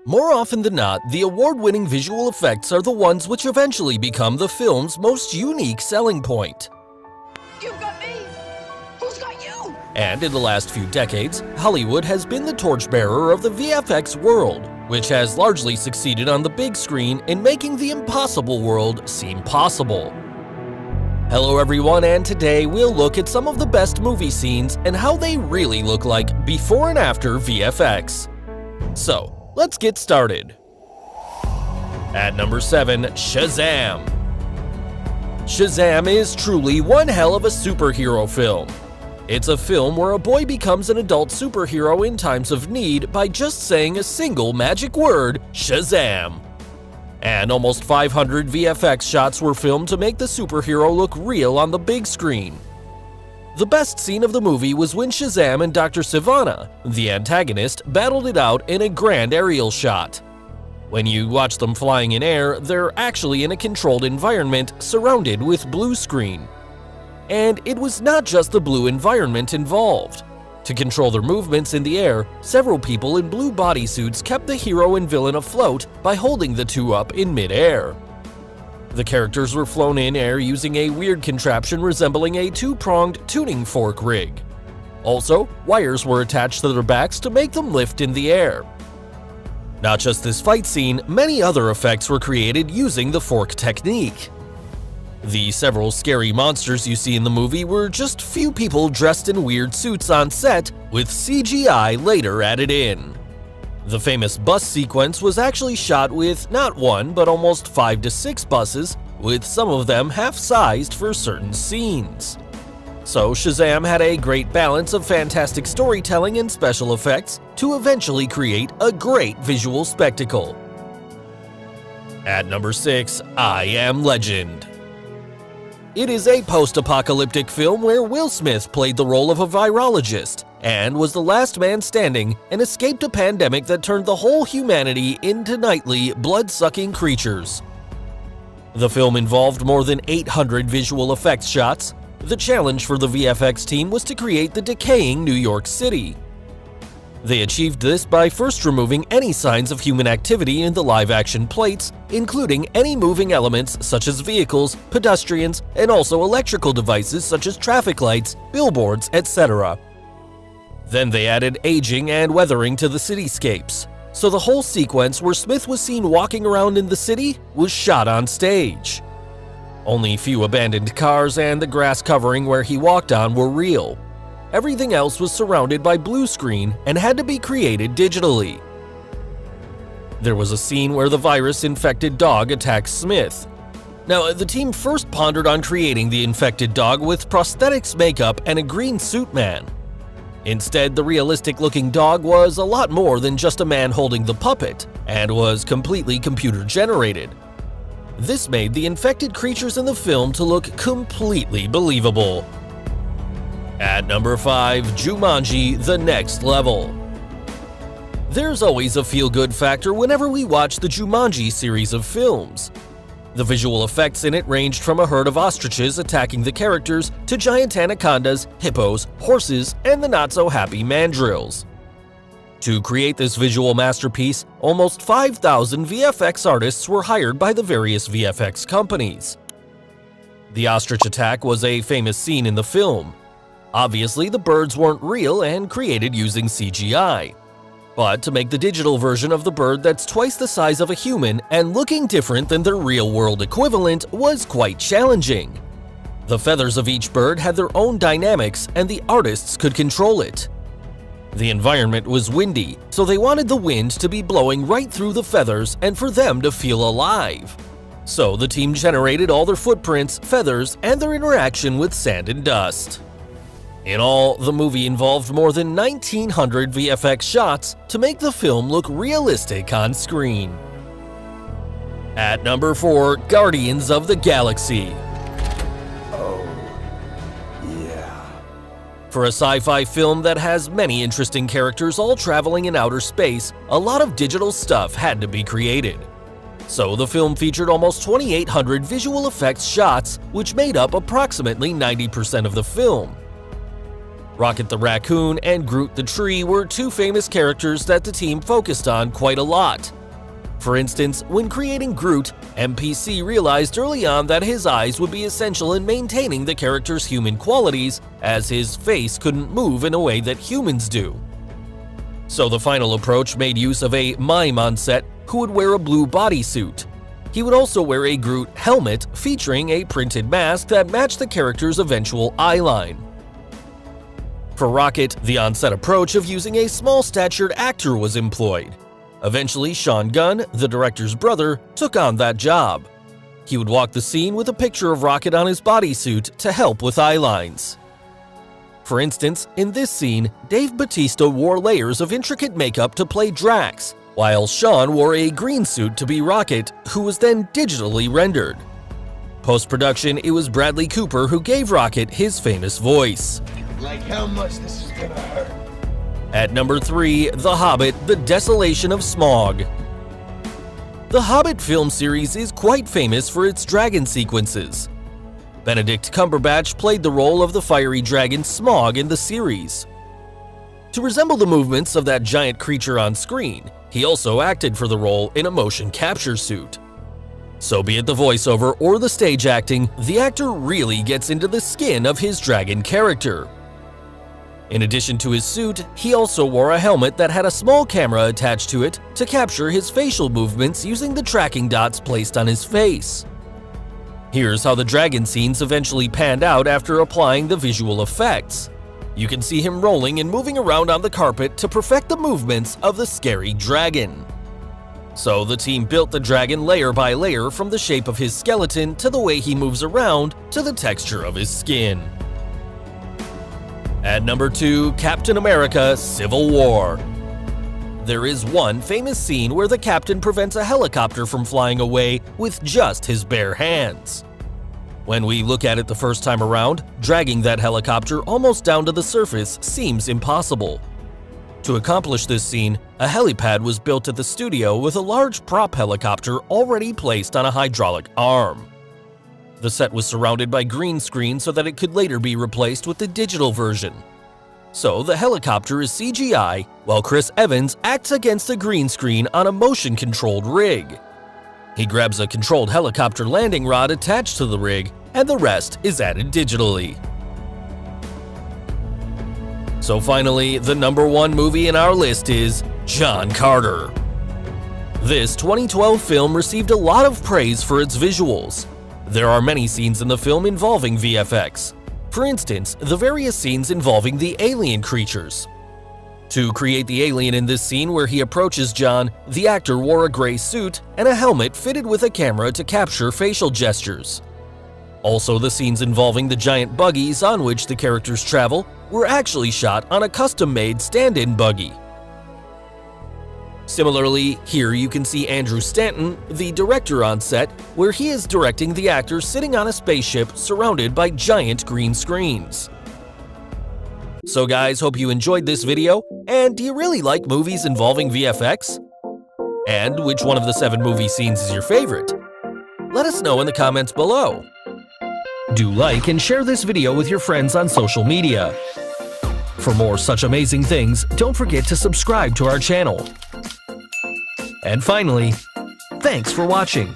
More often than not, the award-winning visual effects are the ones which eventually become the film's most unique selling point. You've got me! Who's got you? And in the last few decades, Hollywood has been the torchbearer of the VFX world, which has largely succeeded on the big screen in making the impossible world seem possible. Hello everyone, and today we'll look at some of the best movie scenes and how they really look like before and after VFX. So, let's get started. At number 7, Shazam! Shazam is truly one hell of a superhero film. It's a film where a boy becomes an adult superhero in times of need by just saying a single magic word, Shazam! And almost 500 VFX shots were filmed to make the superhero look real on the big screen. The best scene of the movie was when Shazam and Dr. Sivana, the antagonist, battled it out in a grand aerial shot. When you watch them flying in air, they're actually in a controlled environment surrounded with blue screen. And it was not just the blue environment involved. To control their movements in the air, several people in blue bodysuits kept the hero and villain afloat by holding the two up in mid-air. The characters were flown in air using a weird contraption resembling a two-pronged tuning fork rig. Also, wires were attached to their backs to make them lift in the air. Not just this fight scene, many other effects were created using the fork technique. The several scary monsters you see in the movie were just few people dressed in weird suits on set, with CGI later added in. The famous bus sequence was actually shot with not one, but almost 5 to 6 buses, with some of them half-sized for certain scenes. So Shazam had a great balance of fantastic storytelling and special effects to eventually create a great visual spectacle. At number 6, I Am Legend. It is a post-apocalyptic film where Will Smith played the role of a virologist and was the last man standing and escaped a pandemic that turned the whole humanity into nightly, blood-sucking creatures. The film involved more than 800 visual effects shots. The challenge for the VFX team was to create the decaying New York City. They achieved this by first removing any signs of human activity in the live-action plates, including any moving elements such as vehicles, pedestrians, and also electrical devices such as traffic lights, billboards, etc. Then they added aging and weathering to the cityscapes, so the whole sequence where Smith was seen walking around in the city was shot on stage. Only few abandoned cars and the grass covering where he walked on were real. Everything else was surrounded by blue screen and had to be created digitally. There was a scene where the virus-infected dog attacks Smith. Now, the team first pondered on creating the infected dog with prosthetics makeup and a green suit man. Instead, the realistic-looking dog was a lot more than just a man holding the puppet, and was completely computer-generated. This made the infected creatures in the film to look completely believable. At number 5, Jumanji: The Next Level. There's always a feel-good factor whenever we watch the Jumanji series of films. The visual effects in it ranged from a herd of ostriches attacking the characters to giant anacondas, hippos, horses, and the not-so-happy mandrills. To create this visual masterpiece, almost 5,000 VFX artists were hired by the various VFX companies. The ostrich attack was a famous scene in the film. Obviously, the birds weren't real and created using CGI. But to make the digital version of the bird that's twice the size of a human and looking different than their real-world equivalent was quite challenging. The feathers of each bird had their own dynamics and the artists could control it. The environment was windy, so they wanted the wind to be blowing right through the feathers and for them to feel alive. So the team generated all their footprints, feathers, and their interaction with sand and dust. In all, the movie involved more than 1,900 VFX shots to make the film look realistic on screen. At number 4, Guardians of the Galaxy. Oh, yeah. For a sci-fi film that has many interesting characters all traveling in outer space, a lot of digital stuff had to be created. So the film featured almost 2,800 visual effects shots, which made up approximately 90% of the film. Rocket the Raccoon and Groot the Tree were two famous characters that the team focused on quite a lot. For instance, when creating Groot, MPC realized early on that his eyes would be essential in maintaining the character's human qualities, as his face couldn't move in a way that humans do. So the final approach made use of a mime on set who would wear a blue bodysuit. He would also wear a Groot helmet featuring a printed mask that matched the character's eventual eyeline. For Rocket, the on-set approach of using a small-statured actor was employed. Eventually, Sean Gunn, the director's brother, took on that job. He would walk the scene with a picture of Rocket on his bodysuit to help with eye lines. For instance, in this scene, Dave Bautista wore layers of intricate makeup to play Drax, while Sean wore a green suit to be Rocket, who was then digitally rendered. Post-production, it was Bradley Cooper who gave Rocket his famous voice. Like how much this is gonna hurt. At number 3, The Hobbit: The Desolation of Smaug. The Hobbit film series is quite famous for its dragon sequences. Benedict Cumberbatch played the role of the fiery dragon Smaug in the series. To resemble the movements of that giant creature on screen, he also acted for the role in a motion capture suit. So be it the voiceover or the stage acting, the actor really gets into the skin of his dragon character. In addition to his suit, he also wore a helmet that had a small camera attached to it to capture his facial movements using the tracking dots placed on his face. Here's how the dragon scenes eventually panned out after applying the visual effects. You can see him rolling and moving around on the carpet to perfect the movements of the scary dragon. So the team built the dragon layer by layer, from the shape of his skeleton to the way he moves around to the texture of his skin. At number 2, Captain America: Civil War. There is one famous scene where the captain prevents a helicopter from flying away with just his bare hands. When we look at it the first time around, dragging that helicopter almost down to the surface seems impossible. To accomplish this scene, a helipad was built at the studio with a large prop helicopter already placed on a hydraulic arm. The set was surrounded by green screen so that it could later be replaced with the digital version. So the helicopter is CGI, while Chris Evans acts against a green screen on a motion-controlled rig. He grabs a controlled helicopter landing rod attached to the rig, and the rest is added digitally. So finally, the number 1 movie in our list is John Carter. This 2012 film received a lot of praise for its visuals. There are many scenes in the film involving VFX. For instance, the various scenes involving the alien creatures. To create the alien in this scene where he approaches John, the actor wore a gray suit and a helmet fitted with a camera to capture facial gestures. Also, the scenes involving the giant buggies on which the characters travel were actually shot on a custom-made stand-in buggy. Similarly, here you can see Andrew Stanton, the director, on set, where he is directing the actor sitting on a spaceship surrounded by giant green screens. So guys, hope you enjoyed this video, and do you really like movies involving VFX? And which one of the 7 movie scenes is your favorite? Let us know in the comments below. Do like and share this video with your friends on social media. For more such amazing things, don't forget to subscribe to our channel. And finally, thanks for watching.